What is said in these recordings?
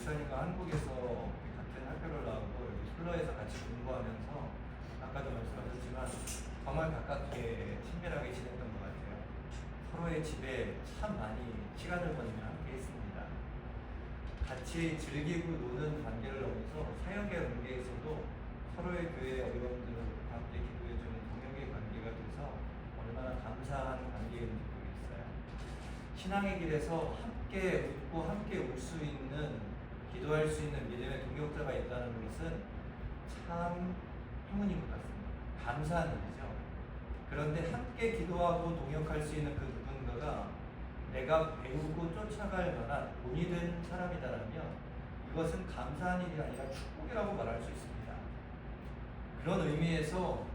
목사님과 한국에서 같은 학교를 나오고 여기 플러에서 같이 공부하면서 아까도 말씀하셨지만 정말 가깝게 친밀하게 지냈던 것 같아요. 서로의 집에 참 많이 시간을 보내며 함께 했습니다. 같이 즐기고 노는 관계를 넘어서 사역의 관계에서도 서로의 교회의 어려움들과 함께 기도해주는 동역의 관계가 돼서 얼마나 감사한 관계인지 모르겠어요. 신앙의 길에서 함께 웃고 함께 울 수 있는, 기도할 수 있는 믿음의 동역자가 있다는 것은 참 행운인 것 같습니다. 감사한 일이죠. 그런데 함께 기도하고 동역할 수 있는 그 누군가가 내가 배우고 쫓아갈 만한 본이 된 사람이다라면 이것은 감사한 일이 아니라 축복이라고 말할 수 있습니다. 그런 의미에서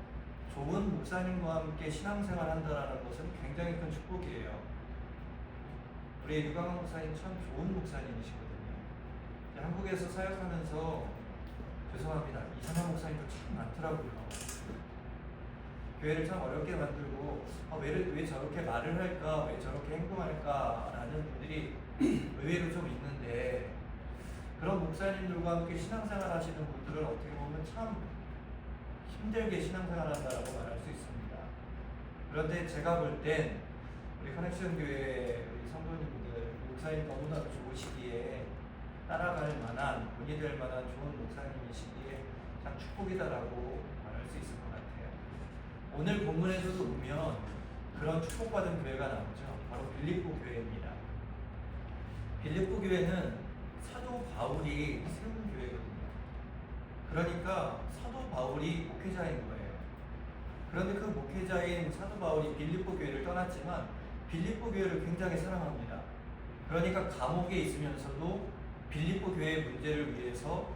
좋은 목사님과 함께 신앙생활 한다는 것은 굉장히 큰 축복이에요. 우리 유강한 목사님 참 좋은 목사님이시거든요. 한국에서 사역하면서 죄송합니다. 이상한 목사님도 참 많더라고요. 교회를 참 어렵게 만들고 왜 저렇게 말을 할까, 왜 저렇게 행동할까 라는 분들이 의외로 좀 있는데, 그런 목사님들과 함께 신앙생활 하시는 분들은 어떻게 보면 참 힘들게 신앙생활 한다고 말할 수 있습니다. 그런데 제가 볼 땐 우리 커넥션 교회 우리 성도님들, 목사님 너무나도 좋으시기에 따라갈 만한, 본이 될 만한 좋은 목사님이시기에 참 축복이다라고 말할 수 있을 것 같아요. 오늘 본문에서도 보면 그런 축복받은 교회가 나오죠. 바로 빌립보 교회입니다. 빌립보 교회는 사도 바울이 세운 교회거든요. 그러니까 사도 바울이 목회자인 거예요. 그런데 그 목회자인 사도 바울이 빌립보 교회를 떠났지만 빌립보 교회를 굉장히 사랑합니다. 그러니까 감옥에 있으면서도 빌립보 교회의 문제를 위해서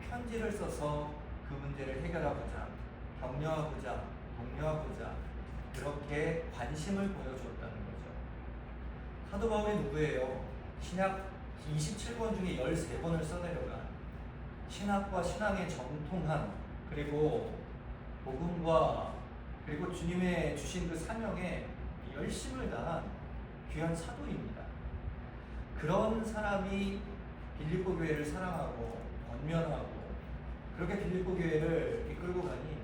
편지를 써서 그 문제를 해결하고자, 격려하고자, 독려하고자 그렇게 관심을 보여주었다는 거죠. 사도 바울이 누구예요? 신약 27권 중에 13권을 써내려간 신학과 신앙에 정통한, 그리고 복음과 그리고 주님의 주신 그 사명에 열심을 다한 귀한 사도입니다. 그런 사람이 빌립보 교회를 사랑하고 권면하고 그렇게 빌립보 교회를 이끌고 가니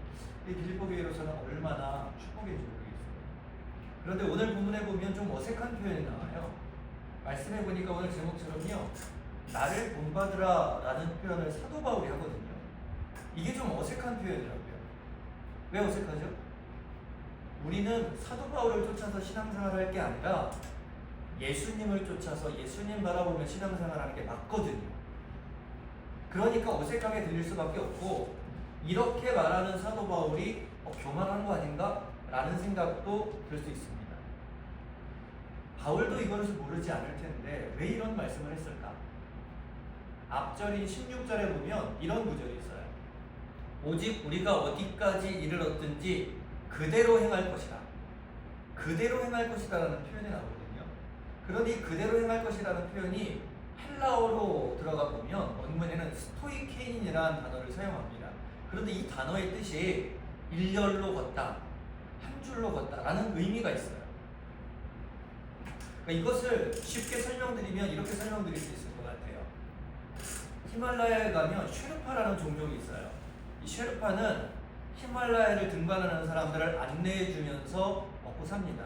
이 빌립보 교회로서는 얼마나 축복인지 모르겠어요. 그런데 오늘 본문에 보면 좀 어색한 표현이 나와요. 말씀해 보니까 오늘 제목처럼요, 나를 본받으라 라는 표현을 사도 바울이 하거든요. 이게 좀 어색한 표현이라고요. 왜 어색하죠? 우리는 사도 바울을 쫓아서 신앙생활을 할 게 아니라 예수님을 쫓아서 예수님 바라보며 신앙생활을 하는 게 맞거든요. 그러니까 어색하게 들릴 수밖에 없고, 이렇게 말하는 사도 바울이 교만한 거 아닌가? 라는 생각도 들 수 있습니다. 바울도 이것을 모르지 않을 텐데 왜 이런 말씀을 했을까? 앞절인 16절에 보면 이런 구절이 있어요. 오직 우리가 어디까지 이르렀든지 그대로 행할 것이다. 그대로 행할 것이다 라는 표현이 나오거든요. 그러니 그대로 행할 것이라는 표현이 헬라어로 들어가 보면 원문에는 스토이케인이라는 단어를 사용합니다. 그런데 이 단어의 뜻이 일렬로 걷다, 한 줄로 걷다 라는 의미가 있어요. 그러니까 이것을 쉽게 설명드리면 이렇게 설명드릴 수 있을 것 같아요. 히말라야에 가면 쉐르파라는 종족이 있어요. 이 쉐르파는 히말라야를 등반하는 사람들을 안내해주면서 먹고 삽니다.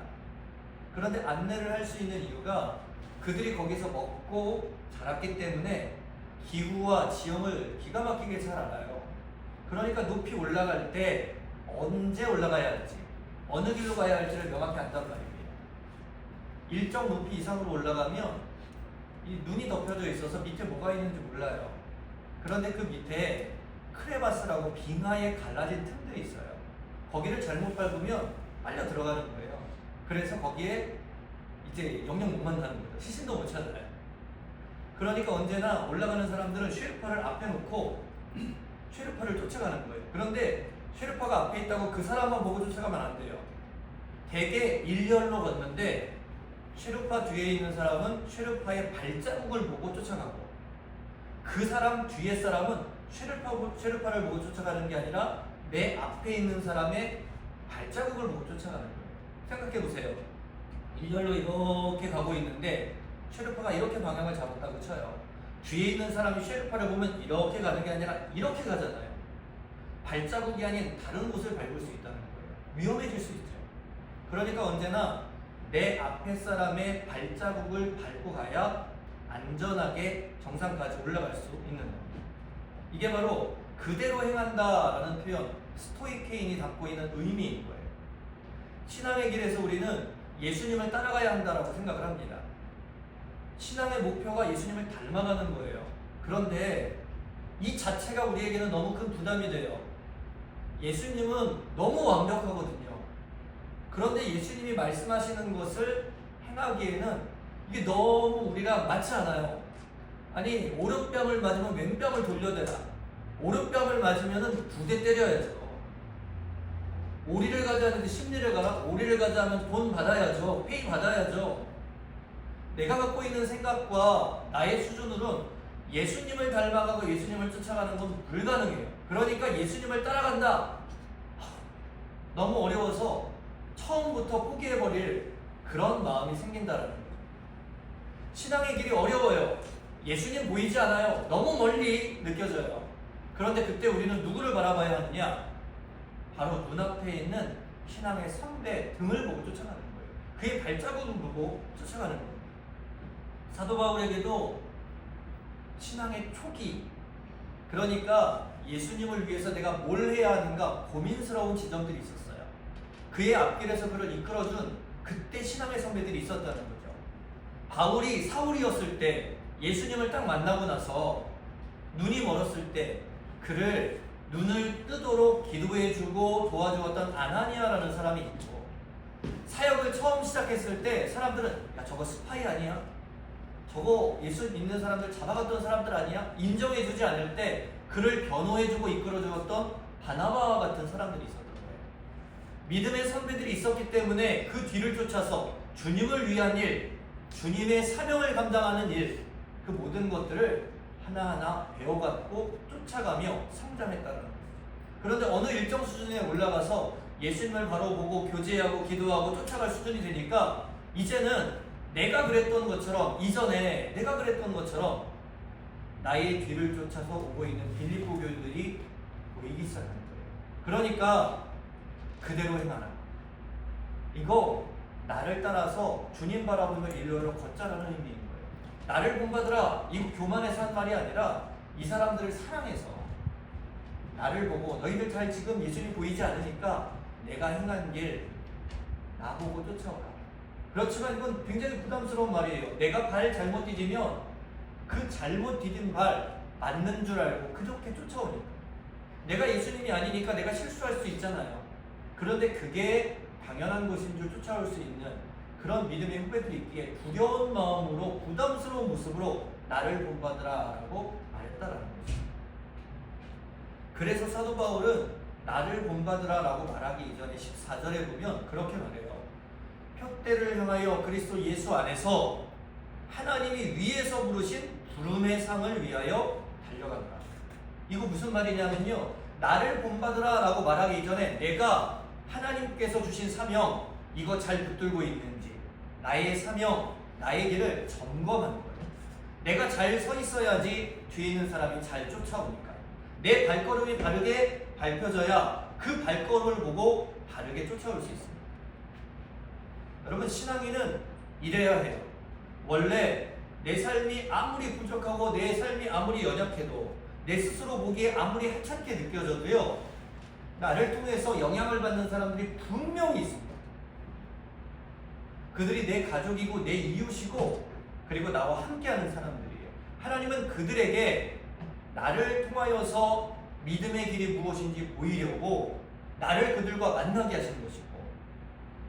그런데 안내를 할 수 있는 이유가 그들이 거기서 먹고 자랐기 때문에 기후와 지형을 기가 막히게 잘 알아요. 그러니까 높이 올라갈 때 언제 올라가야 할지, 어느 길로 가야 할지를 명확히 안단 말입니다. 일정 높이 이상으로 올라가면 이 눈이 덮여져 있어서 밑에 뭐가 있는지 몰라요. 그런데 그 밑에 크레바스라고 빙하에 갈라진 틈들이 있어요. 거기를 잘못 밟으면 빨려 들어가는 거예요. 그래서 거기에 이제 영영 못 만나는 거죠. 시신도 못 찾아요. 그러니까 언제나 올라가는 사람들은 쉐르파를 앞에 놓고 쉐르파를 쫓아가는 거예요. 그런데 쉐르파가 앞에 있다고 그 사람만 보고 쫓아가면 안 돼요. 대개 일렬로 걷는데 쉐르파 뒤에 있는 사람은 쉐르파의 발자국을 보고 쫓아가고, 그 사람 뒤에 사람은 쉐르파를 보고 쫓아가는 게 아니라 내 앞에 있는 사람의 발자국을 보고 쫓아가는 거예요. 생각해 보세요. 일렬로 이렇게 가고 있는데 쉐르파가 이렇게 방향을 잡았다고 쳐요. 뒤에 있는 사람이 쉐르파를 보면 이렇게 가는 게 아니라 이렇게 가잖아요. 발자국이 아닌 다른 곳을 밟을 수 있다는 거예요. 위험해질 수 있죠. 그러니까 언제나 내 앞에 사람의 발자국을 밟고 가야 안전하게 정상까지 올라갈 수 있는 겁니다. 이게 바로 그대로 행한다라는 표현, 스토이케인이 담고 있는 의미인 거예요. 신앙의 길에서 우리는 예수님을 따라가야 한다라고 생각을 합니다. 신앙의 목표가 예수님을 닮아가는 거예요. 그런데 이 자체가 우리에게는 너무 큰 부담이 돼요. 예수님은 너무 완벽하거든요. 그런데 예수님이 말씀하시는 것을 행하기에는 이게 너무 우리랑 맞지 않아요. 아니, 오른뺨을 맞으면 왼뺨을 돌려대라. 오른뺨을 맞으면 2대 때려야죠. 오리를 가자 하는데 심리를 가라? 오리를 가자 하면 돈 받아야죠. 페이 받아야죠. 내가 갖고 있는 생각과 나의 수준으로는 예수님을 닮아가고 예수님을 쫓아가는 건 불가능해요. 그러니까 예수님을 따라간다. 너무 어려워서 처음부터 포기해버릴 그런 마음이 생긴다라는 거예요. 신앙의 길이 어려워요. 예수님 보이지 않아요. 너무 멀리 느껴져요. 그런데 그때 우리는 누구를 바라봐야 하느냐? 바로 눈앞에 있는 신앙의 선배 등을 보고 쫓아가는 거예요. 그의 발자국을 보고 쫓아가는 거예요. 사도 바울에게도 신앙의 초기, 그러니까 예수님을 위해서 내가 뭘 해야 하는가 고민스러운 지점들이 있었어요. 그의 앞길에서 그를 이끌어준 그때 신앙의 선배들이 있었다는 거죠. 바울이 사울이었을 때 예수님을 딱 만나고 나서 눈이 멀었을 때 그를 눈을 뜨도록 기도해주고 도와주었던 아나니아라는 사람이 있고, 사역을 처음 시작했을 때 사람들은 야, 저거 스파이 아니야? 저거 예수 믿는 사람들 잡아갔던 사람들 아니야? 인정해주지 않을 때 그를 변호해주고 이끌어주었던 바나바와 같은 사람들이 있었던 거예요. 믿음의 선배들이 있었기 때문에 그 뒤를 쫓아서 주님을 위한 일, 주님의 사명을 감당하는 일, 그 모든 것들을 하나하나 배워갔고 쫓아가며 성장했다는 거예요. 그런데 어느 일정 수준에 올라가서 예수님을 바로 보고 교제하고 기도하고 쫓아갈 수준이 되니까 이제는 내가 그랬던 것처럼, 이전에 내가 그랬던 것처럼 나의 뒤를 쫓아서 오고 있는 빌립보 교인들이 보이기 시작하는 거예요. 그러니까 그대로 행하라. 이거 나를 따라서 주님 바라보며 일로로 걷자라는 의미인 거예요. 나를 본받으라. 이거 교만해서 한 말이 아니라 이 사람들을 사랑해서 나를 보고 너희들 잘 지금 예수님 보이지 않으니까 내가 행한 길 나보고 쫓아오라. 그렇지만 이건 굉장히 부담스러운 말이에요. 내가 발 잘못 디디면 그 잘못 디딘 발 맞는 줄 알고 그렇게 쫓아오니까. 내가 예수님이 아니니까 내가 실수할 수 있잖아요. 그런데 그게 당연한 것인 줄 쫓아올 수 있는 그런 믿음의 후배들이 있기에 두려운 마음으로 부담스러운 모습으로 나를 본받으라 라고 말했다라는 거죠. 그래서 사도 바울은 나를 본받으라 라고 말하기 이전에 14절에 보면 그렇게 말해요. 표대를 향하여 그리스도 예수 안에서 하나님이 위에서 부르신 부름의 상을 위하여 달려간다. 이거 무슨 말이냐면요, 나를 본받으라 라고 말하기 이전에 내가 하나님께서 주신 사명 이거 잘 붙들고 있는지, 나의 사명, 나의 길을 점검하는 거예요. 내가 잘 서 있어야지 뒤에 있는 사람이 잘 쫓아오니까. 내 발걸음이 바르게 밟혀져야 그 발걸음을 보고 바르게 쫓아올 수 있습니다. 여러분, 신앙인은 이래야 해요. 원래 내 삶이 아무리 부족하고 내 삶이 아무리 연약해도, 내 스스로 보기에 아무리 하찮게 느껴져도요, 나를 통해서 영향을 받는 사람들이 분명히 있습니다. 그들이 내 가족이고 내 이웃이고 그리고 나와 함께하는 사람들이에요. 하나님은 그들에게 나를 통하여서 믿음의 길이 무엇인지 보이려고 나를 그들과 만나게 하시는 것이고,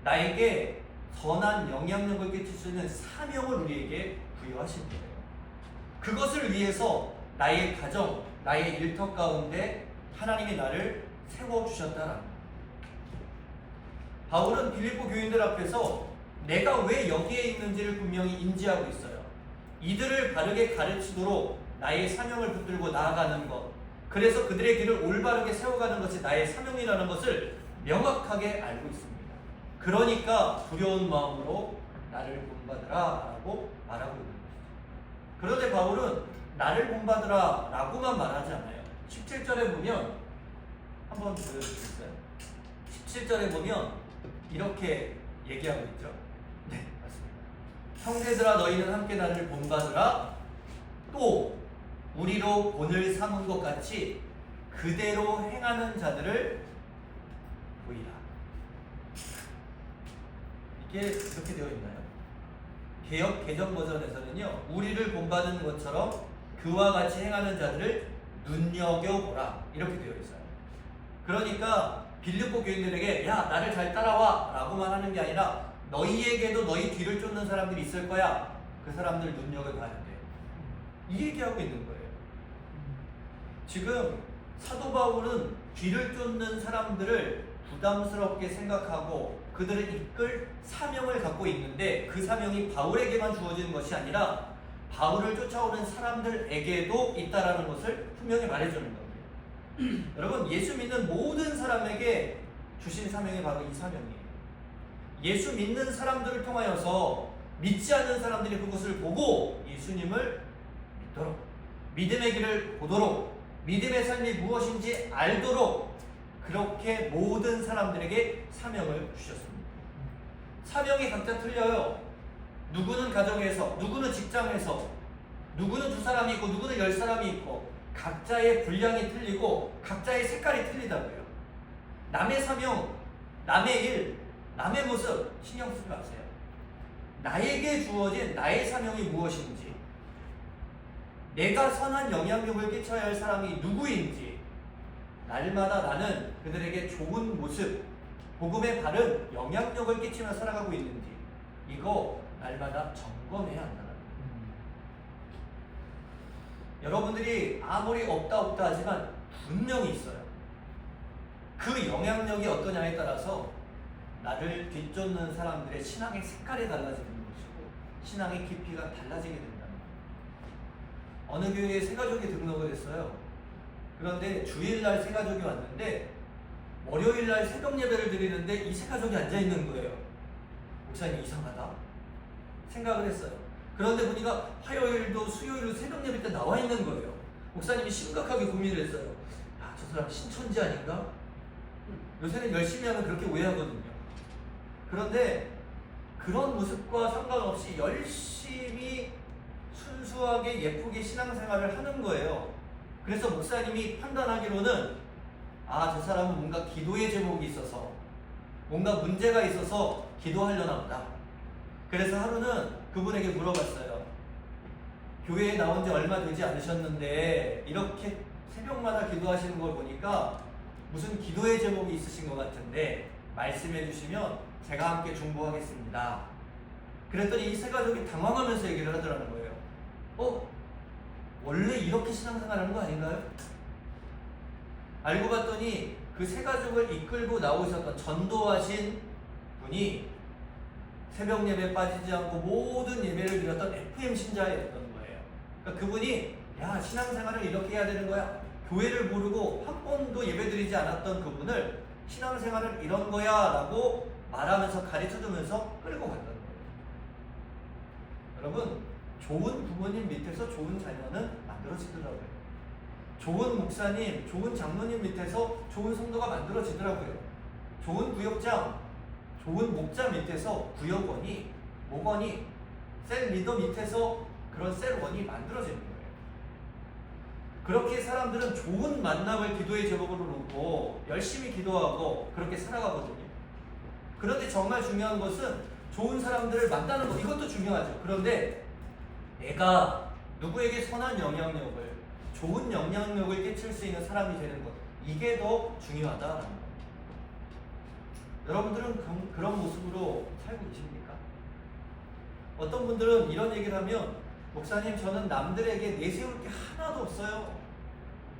나에게 선한 영향력을 끼칠 수 있는 사명을 우리에게 부여하신 거예요. 그것을 위해서 나의 가정, 나의 일터 가운데 하나님이 나를 세워주셨다라는 거예요. 바울은 빌립보 교인들 앞에서 내가 왜 여기에 있는지를 분명히 인지하고 있어요. 이들을 바르게 가르치도록 나의 사명을 붙들고 나아가는 것, 그래서 그들의 길을 올바르게 세워가는 것이 나의 사명이라는 것을 명확하게 알고 있습니다. 그러니까 두려운 마음으로 나를 본받으라 라고 말하고 있는 것이죠. 그런데 바울은 나를 본받으라 라고만 말하지 않아요. 17절에 보면 한번 보여주시겠어요? 17절에 보면 이렇게 얘기하고 있죠. 네, 맞습니다. 형제들아 너희는 함께 나를 본받으라. 또 우리로 본을 삼은 것 같이 그대로 행하는 자들을 보이라. 이게 이렇게 되어 있나요? 개역 개정 버전에서는요, 우리를 본받은 것처럼 그와 같이 행하는 자들을 눈여겨보라 이렇게 되어 있어요. 그러니까 빌립보 교인들에게 야 나를 잘 따라와 라고만 하는 게 아니라 너희에게도 너희 뒤를 쫓는 사람들이 있을 거야. 그 사람들 눈여겨봐야 돼. 이 얘기하고 있는 거예요. 지금 사도 바울은 뒤를 쫓는 사람들을 부담스럽게 생각하고 그들을 이끌 사명을 갖고 있는데 그 사명이 바울에게만 주어지는 것이 아니라 바울을 쫓아오는 사람들에게도 있다라는 것을 분명히 말해주는 겁니다. 여러분, 예수 믿는 모든 사람에게 주신 사명이 바로 이 사명이에요. 예수 믿는 사람들을 통하여서 믿지 않는 사람들이 그것을 보고 예수님을 믿도록, 믿음의 길을 보도록, 믿음의 삶이 무엇인지 알도록 그렇게 모든 사람들에게 사명을 주셨습니다. 사명이 각자 틀려요. 누구는 가정에서, 누구는 직장에서, 누구는 2사람이 있고 누구는 10사람이 있고 각자의 분량이 틀리고 각자의 색깔이 틀리다고요. 남의 사명, 남의 일, 남의 모습 신경 쓰지 마세요. 나에게 주어진 나의 사명이 무엇인지, 내가 선한 영향력을 끼쳐야 할 사람이 누구인지, 날마다 나는 그들에게 좋은 모습, 복음의 바른 영향력을 끼치며 살아가고 있는지 이거 날마다 점검해야 한다는 거예요. 여러분들이 아무리 없다 하지만 분명히 있어요. 그 영향력이 어떠냐에 따라서 나를 뒤쫓는 사람들의 신앙의 색깔이 달라지는 것이고 신앙의 깊이가 달라지게 된다는 거예요. 어느 교회에 새 가족이 등록을 했어요. 그런데 주일날 새 가족이 왔는데 월요일날 새벽 예배를 드리는데 이 새 가족이 앉아있는 거예요. 목사님 이상하다 생각을 했어요. 그런데 보니까 화요일도 수요일도 새벽 예배 때 나와 있는 거예요. 목사님이 심각하게 고민을 했어요. 야, 저 사람 신천지 아닌가? 요새는 열심히 하면 그렇게 오해하거든요. 그런데 그런 모습과 상관없이 열심히 순수하게 예쁘게 신앙생활을 하는 거예요. 그래서 목사님이 판단하기로는 아, 저 사람은 뭔가 기도의 제목이 있어서 뭔가 문제가 있어서 기도하려나 보다. 그래서 하루는 그분에게 물어봤어요. 교회에 나온 지 얼마 되지 않으셨는데 이렇게 새벽마다 기도하시는 걸 보니까 무슨 기도의 제목이 있으신 것 같은데 말씀해 주시면 제가 함께 중보하겠습니다. 그랬더니 이 세 가족이 당황하면서 얘기를 하더라는 거예요. 원래 이렇게 신앙생활하는 거 아닌가요? 알고 봤더니 그 세 가족을 이끌고 나오셨던 전도하신 분이 새벽 예배에 빠지지 않고 모든 예배를 드렸던 FM 신자였던 거예요. 그러니까 그분이 야, 신앙생활을 이렇게 해야 되는 거야. 교회를 모르고 한 번도 예배 드리지 않았던 그분을 신앙생활을 이런 거야 라고 말하면서 가르쳐주면서 끌고 갔던 거예요. 여러분, 좋은 부모님 밑에서 좋은 자녀는 만들어지더라고요. 좋은 목사님, 좋은 장로님 밑에서 좋은 성도가 만들어지더라고요. 좋은 구역장, 좋은 목자 밑에서 구역원이, 목원이, 셀 리더 밑에서 그런 셀원이 만들어지는 거예요. 그렇게 사람들은 좋은 만남을 기도의 제목으로 놓고 열심히 기도하고 그렇게 살아가거든요. 그런데 정말 중요한 것은 좋은 사람들을 만나는 것, 이것도 중요하죠. 그런데 내가 누구에게 선한 영향력을, 좋은 영향력을 끼칠 수 있는 사람이 되는 것, 이게 더 중요하다라는 겁니다. 여러분들은 그런 모습으로 살고 계십니까? 어떤 분들은 이런 얘기를 하면 목사님, 저는 남들에게 내세울 게 하나도 없어요.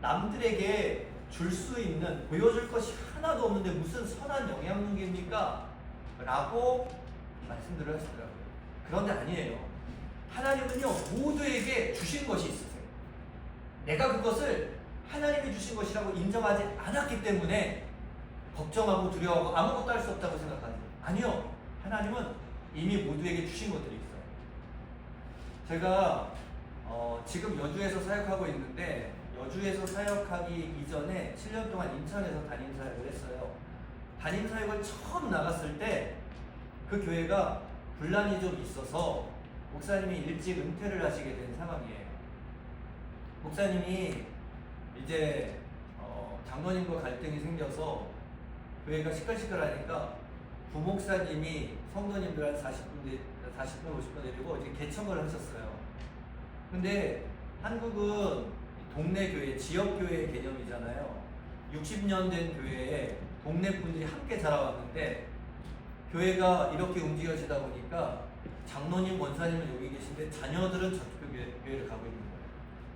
남들에게 줄 수 있는, 보여줄 것이 하나도 없는데 무슨 선한 영향력입니까? 라고 말씀들을 하시더라고요. 그런데 아니에요. 하나님은요, 모두에게 주신 것이 있으세요. 내가 그것을 하나님이 주신 것이라고 인정하지 않았기 때문에 걱정하고 두려워하고 아무것도 할 수 없다고 생각하는 거예요. 아니요. 하나님은 이미 모두에게 주신 것들이 있어요. 제가 지금 여주에서 사역하고 있는데 여주에서 사역하기 이전에 7년 동안 인천에서 담임 사역을 했어요. 담임 사역을 처음 나갔을 때 그 교회가 분란이 좀 있어서 목사님이 일찍 은퇴를 하시게 된 상황이에요. 목사님이 이제 장로님과 갈등이 생겨서 교회가 시끌시끌하니까 부목사님이 성도님들 한 40분, 50분 데리고 이제 개척을 하셨어요. 근데 한국은 동네 교회, 지역 교회의 개념이잖아요. 60년 된 교회에 동네 분들이 함께 자라왔는데 교회가 이렇게 움직여지다 보니까 장로님, 원사님은 여기 계신데 자녀들은 저쪽 교회를 가고 있는 거예요.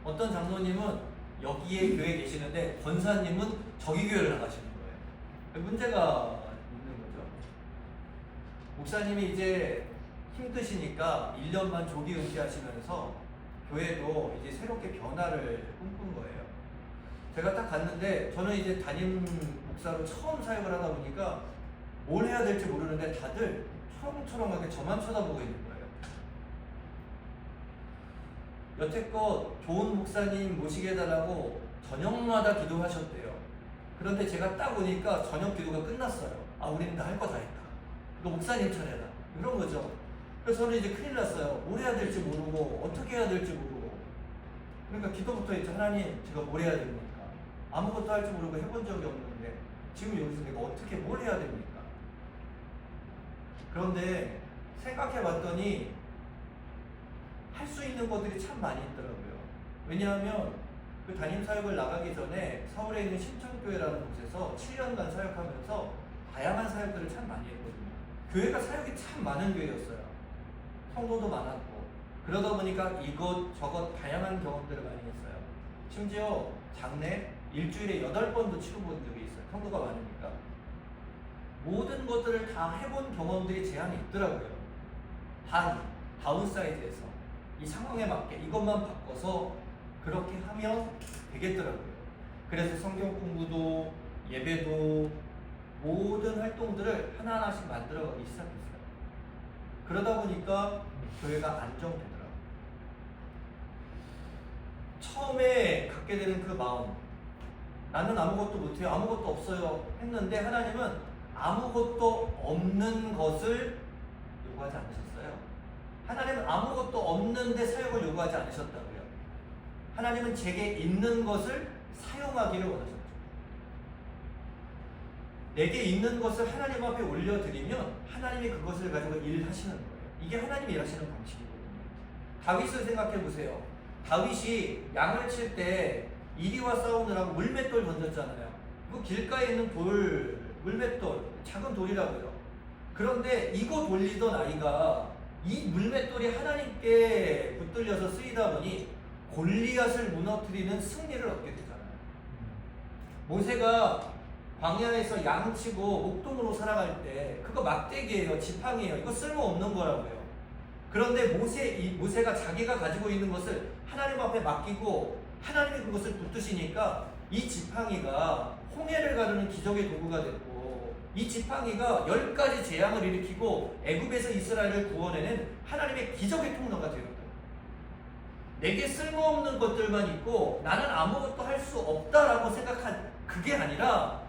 어떤 장로님은 여기에 교회에 계시는데 권사님은 저기 교회를 나가시는 거예요. 문제가 있는 거죠. 목사님이 이제 힘드시니까 1년만 조기 은퇴하시면서 교회도 이제 새롭게 변화를 꿈꾼 거예요. 제가 딱 갔는데 저는 이제 담임 목사로 처음 사역을 하다 보니까 뭘 해야 될지 모르는데 다들 초롱초롱하게 저만 쳐다보고 있는 거예요. 여태껏 좋은 목사님 모시게 해달라고 저녁마다 기도하셨대요. 그런데 제가 딱 오니까 저녁 기도가 끝났어요. 아, 우리는 다 할 거 다 했다. 이거 목사님 차례다. 이런 거죠. 그래서 저는 이제 큰일 났어요. 뭘 해야 될지 모르고 어떻게 해야 될지 모르고. 그러니까 기도부터 했죠. 하나님, 제가 뭘 해야 됩니까? 아무것도 할 줄 모르고 해본 적이 없는데 지금 여기서 내가 어떻게 뭘 해야 됩니까? 그런데 생각해 봤더니 할 수 있는 것들이 참 많이 있더라고요. 왜냐하면 그 담임 사역을 나가기 전에 서울에 있는 신천교회라는 곳에서 7년간 사역하면서 다양한 사역들을 참 많이 했거든요. 교회가 사역이 참 많은 교회였어요. 성도도 많았고 그러다 보니까 이것 저것 다양한 경험들을 많이 했어요. 심지어 장례 일주일에 8번도 치러본 적이 있어요. 성도가 많으니까. 모든 것들을 다 해본 경험들이 제한이 있더라고요. 다운사이드에서 이 상황에 맞게 이것만 바꿔서 그렇게 하면 되겠더라고요. 그래서 성경 공부도 예배도 모든 활동들을 하나하나씩 만들어가기 시작했어요. 그러다 보니까 교회가 안정되더라고요. 처음에 갖게 되는 그 마음, 나는 아무것도 못해요, 아무것도 없어요 했는데 하나님은 아무것도 없는 것을 요구하지 않으셨어요. 하나님은 아무것도 없는데 사역을 요구하지 않으셨다고요. 하나님은 제게 있는 것을 사용하기를 원하셨죠. 내게 있는 것을 하나님 앞에 올려드리면 하나님이 그것을 가지고 일하시는 거예요. 이게 하나님이 일하시는 방식이거든요. 다윗을 생각해 보세요. 다윗이 양을 칠 때 이리와 싸우느라고 물맷돌 던졌잖아요. 그 길가에 있는 물맷돌, 작은 돌이라고요. 그런데 이거 돌리던 아이가 이 물맷돌이 하나님께 붙들려서 쓰이다 보니 골리앗을 무너뜨리는 승리를 얻게 되잖아요. 모세가 광야에서 양치고 목동으로 살아갈 때 그거 막대기예요, 지팡이에요. 이거 쓸모없는 거라고요. 그런데 모세가 자기가 가지고 있는 것을 하나님 앞에 맡기고 하나님이 그것을 붙드시니까 이 지팡이가 홍해를 가르는 기적의 도구가 됐고 이 지팡이가 10가지 재앙을 일으키고 애굽에서 이스라엘을 구원해낸 하나님의 기적의 통로가 되었다. 내게 쓸모없는 것들만 있고 나는 아무것도 할 수 없다라고 생각한 그게 아니라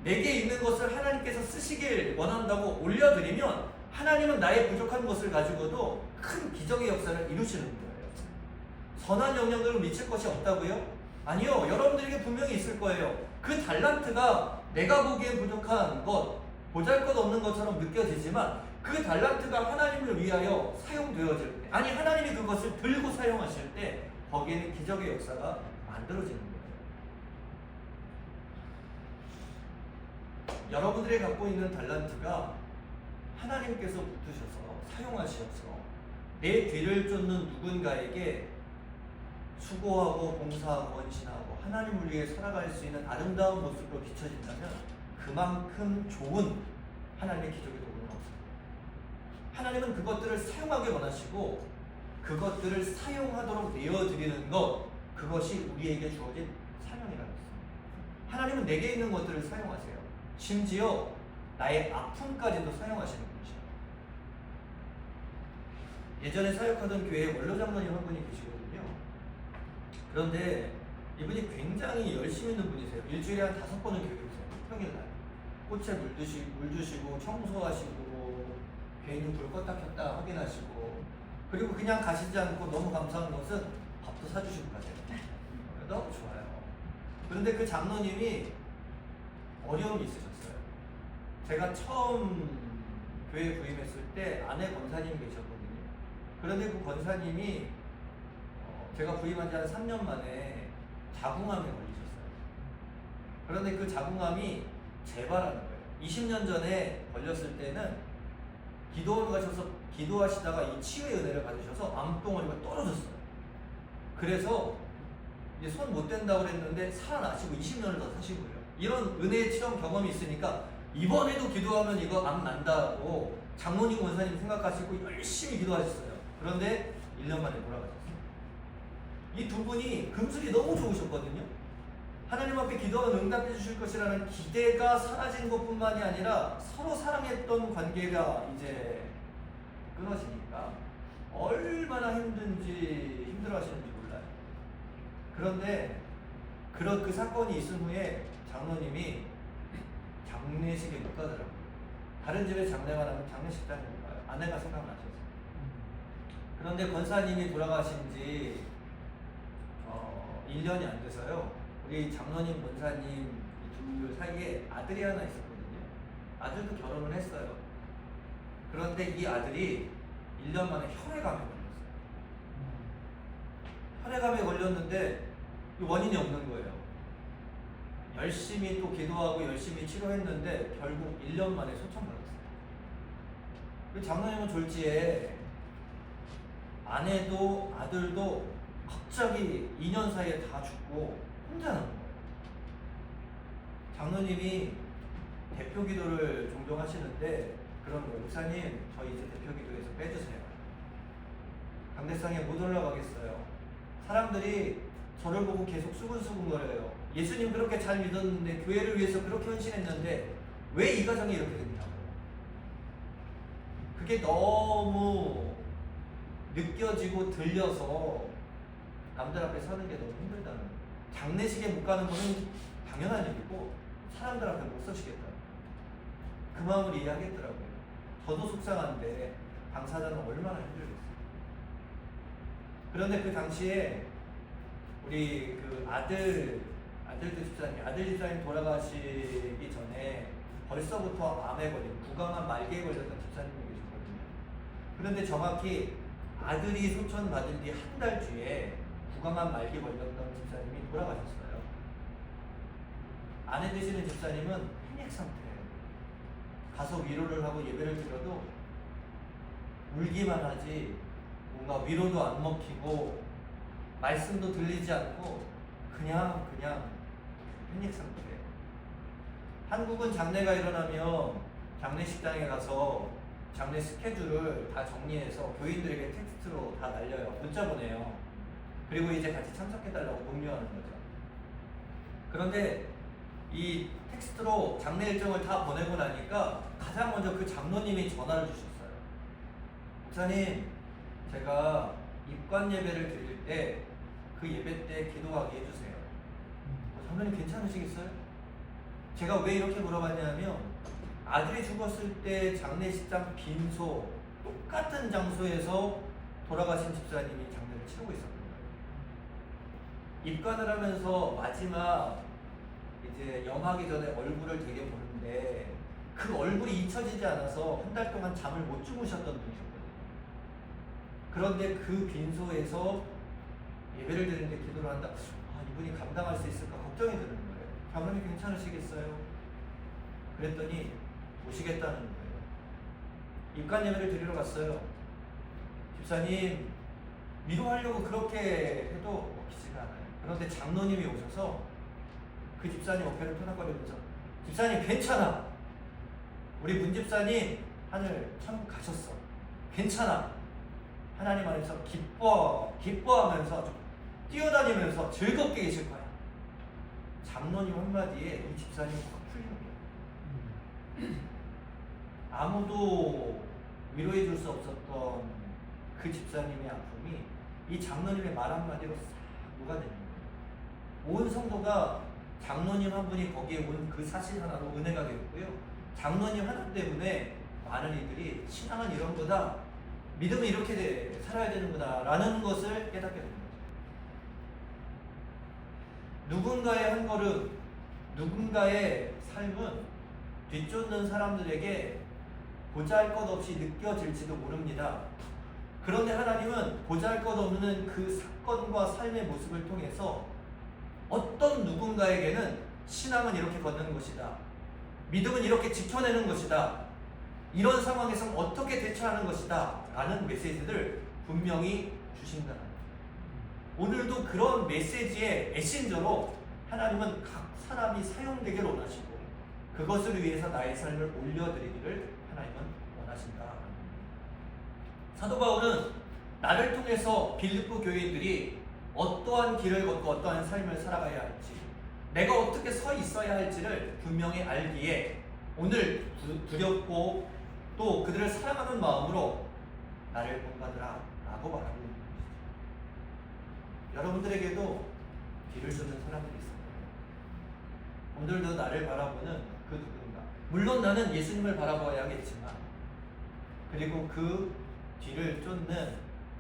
내게 있는 것을 하나님께서 쓰시길 원한다고 올려드리면 하나님은 나의 부족한 것을 가지고도 큰 기적의 역사를 이루시는 거예요. 선한 영향력을 미칠 것이 없다고요? 아니요. 여러분들에게 분명히 있을 거예요. 그 달란트가 내가 보기엔 부족한 것, 보잘것없는 것처럼 느껴지지만 그 달란트가 하나님을 위하여 사용되어질 때, 아니 하나님이 그것을 들고 사용하실 때 거기에는 기적의 역사가 만들어지는 거예요. 여러분들이 갖고 있는 달란트가 하나님께서 붙으셔서 사용하셔서 내 뒤를 쫓는 누군가에게 수고하고 봉사하고 헌신하고 하나님을 위해 살아갈 수 있는 아름다운 모습으로 비춰진다면 그만큼 좋은 하나님의 기적의 도구는 없습니다. 하나님은 그것들을 사용하기 원하시고 그것들을 사용하도록 내어드리는 것, 그것이 우리에게 주어진 사명이라고 했습니다. 하나님은 내게 있는 것들을 사용하세요. 심지어 나의 아픔까지도 사용하시는 분이시죠. 예전에 사역하던 교회에 원로 장로님 한 분이 계시거든요. 그런데 이분이 굉장히 열심히 있는 분이세요. 일주일에 한 5번은 교육이세요. 평일날. 꽃에 물 주시고 청소하시고 괜히 불 껐다 켰다 확인하시고, 그리고 그냥 가시지 않고 너무 감사한 것은 밥도 사주시고 가세요. 너무 좋아요. 그런데 그 장로님이 어려움이 있으셨어요. 제가 처음 교회 부임했을 때 아내 권사님이 계셨거든요. 그런데 그 권사님이 제가 부임한 지 한 3년 만에 자궁암에 걸리셨어요. 그런데 그 자궁암이 재발하는 거예요. 20년 전에 걸렸을 때는 기도원 가셔서 기도하시다가 이 치유의 은혜를 받으셔서 암덩어리가 떨어졌어요. 그래서 이제 손 못 댄다고 그랬는데 살아나시고 20년을 더 사시고요. 이런 은혜의 체험 경험이 있으니까 이번에도 기도하면 이거 암 난다고 장로님 원사님 생각하시고 열심히 기도하셨어요. 그런데 1년 만에 돌아가셨어요. 이 두 분이 금술이 너무 좋으셨거든요. 하나님 앞에 기도하면 응답해 주실 것이라는 기대가 사라진 것뿐만이 아니라 서로 사랑했던 관계가 이제 끊어지니까 얼마나 힘들어 하시는지 몰라요. 그런데 그 사건이 있은 후에 장로님이 장례식에 못 가더라고요. 다른 집에 장례가 나면 장례식장에 못 가요. 아내가 생각나셔서. 그런데 권사님이 돌아가신 지 1년이 안 돼서요. 우리 장로님 권사님 두 사이에 아들이 하나 있었거든요. 아들도 결혼을 했어요. 그런데 이 아들이 1년 만에 혈액암에 걸렸어요. 혈액암에 걸렸는데 원인이 없는 거예요. 열심히 또 기도하고 열심히 치료했는데 결국 1년 만에 소천받았어요. 그 장로님은 졸지에 아내도 아들도 갑자기 2년 사이에 다 죽고 혼자 남은 거예요. 장로님이 대표 기도를 종종 하시는데 그런 거예요. 목사님, 저희 이제 대표 기도에서 빼주세요. 강대상에 못 올라가겠어요. 사람들이 저를 보고 계속 수근수근 거려요. 예수님 그렇게 잘 믿었는데, 교회를 위해서 그렇게 헌신했는데 왜 이 가정이 이렇게 됐냐고. 그게 너무 느껴지고 들려서 남들 앞에 서는 게 너무 힘들다는 거예요. 장례식에 못 가는 거는 당연한 일이고 사람들 앞에 못 서시겠다. 그 마음을 이해하겠더라고요. 저도 속상한데 당사자는 얼마나 힘들겠어요. 그런데 그 당시에 우리 그 아들 집사님 돌아가시기 전에 벌써부터 암에 걸린 구강암 말기에 걸렸던 집사님이 계셨거든요. 그런데 정확히 아들이 소천 받은 뒤 한 달 뒤에 구강암 말기 걸렸던 집사님이 돌아가셨어요. 아내 되시는 집사님은 팽액 상태예요. 가서 위로를 하고 예배를 드려도 울기만 하지 뭔가 위로도 안 먹히고 말씀도 들리지 않고 그냥 팽액 상태예요. 한국은 장례가 일어나면 장례식장에 가서 장례 스케줄을 다 정리해서 교인들에게 텍스트로 다 날려요. 문자 보내요. 그리고 이제 같이 참석해달라고 독려하는 거죠. 그런데 이 텍스트로 장례 일정을 다 보내고 나니까 가장 먼저 그 장로님이 전화를 주셨어요. 목사님, 제가 입관 예배를 드릴 때 그 예배 때 기도하게 해주세요. 장로님 괜찮으시겠어요? 제가 왜 이렇게 물어봤냐면 아들이 죽었을 때 장례식장 빈소 똑같은 장소에서 돌아가신 집사님이 장례를 치르고 있었거든요. 입관을 하면서 마지막 이제 영하기 전에 얼굴을 되게 보는데 그 얼굴이 잊혀지지 않아서 한 달 동안 잠을 못 주무셨던 분이셨거든요. 그런데 그 빈소에서 예배를 드리는데 기도를 한다. 이분이 감당할 수 있을까 걱정이 드는 거예요. 장로님 괜찮으시겠어요? 그랬더니 오시겠다는 거예요. 입관 예배를 드리러 갔어요. 집사님 위로하려고 그렇게 해도 먹히지가 않아요. 그런데 장로님이 오셔서 그 집사님 어깨를 토닥거리면서 집사님 괜찮아. 우리 문 집사님 하늘 천국 가셨어. 괜찮아. 하나님 안에서 기뻐하면서 뛰어다니면서 즐겁게 계실 거야. 장로님 한마디에 이 집사님이 확 풀리는 거예요. 아무도 위로해 줄 수 없었던 그 집사님의 아픔이 이 장로님의 말 한마디로 싹 녹아내는 거예요. 온 성도가 장로님 한 분이 거기에 온 그 사실 하나로 은혜가 되었고요. 장로님 하나 때문에 많은 이들이 신앙은 이런 거다, 믿음은 이렇게 살아야 되는구나 라는 것을 깨닫게 됩니다. 누군가의 한 걸음, 누군가의 삶은 뒤쫓는 사람들에게 보잘것없이 느껴질지도 모릅니다. 그런데 하나님은 보잘것없는 그 사건과 삶의 모습을 통해서 어떤 누군가에게는 신앙은 이렇게 걷는 것이다, 믿음은 이렇게 지켜내는 것이다, 이런 상황에서 어떻게 대처하는 것이다 라는 메시지를 분명히 주신다. 오늘도 그런 메시지의 메신저로 하나님은 각 사람이 사용되기를 원하시고 그것을 위해서 나의 삶을 올려드리기를 하나님은 원하신다. 사도 바울은 나를 통해서 빌립보 교회들이 어떠한 길을 걷고 어떠한 삶을 살아가야 할지, 내가 어떻게 서 있어야 할지를 분명히 알기에 오늘 두렵고 또 그들을 사랑하는 마음으로 나를 본받으라 라고 말하고 있는 것이죠. 여러분들에게도 길을 쫓는 사람들이 있습니다. 오늘도 나를 바라보는 그 누군가, 물론 나는 예수님을 바라봐야겠지만 그리고 그 뒤를 쫓는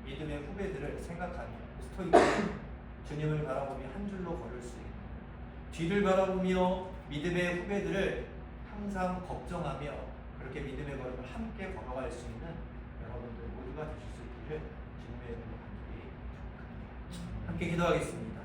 믿음의 후배들을 생각하며 스토이크 주님을 바라보며 한 줄로 걸을 수 있는, 뒤를 바라보며 믿음의 후배들을 항상 걱정하며 그렇게 믿음의 걸음을 함께 걸어갈 수 있는 여러분들 모두가 되실 수 있기를 주님의 이름으로 간절히 축복합니다. 함께 기도하겠습니다.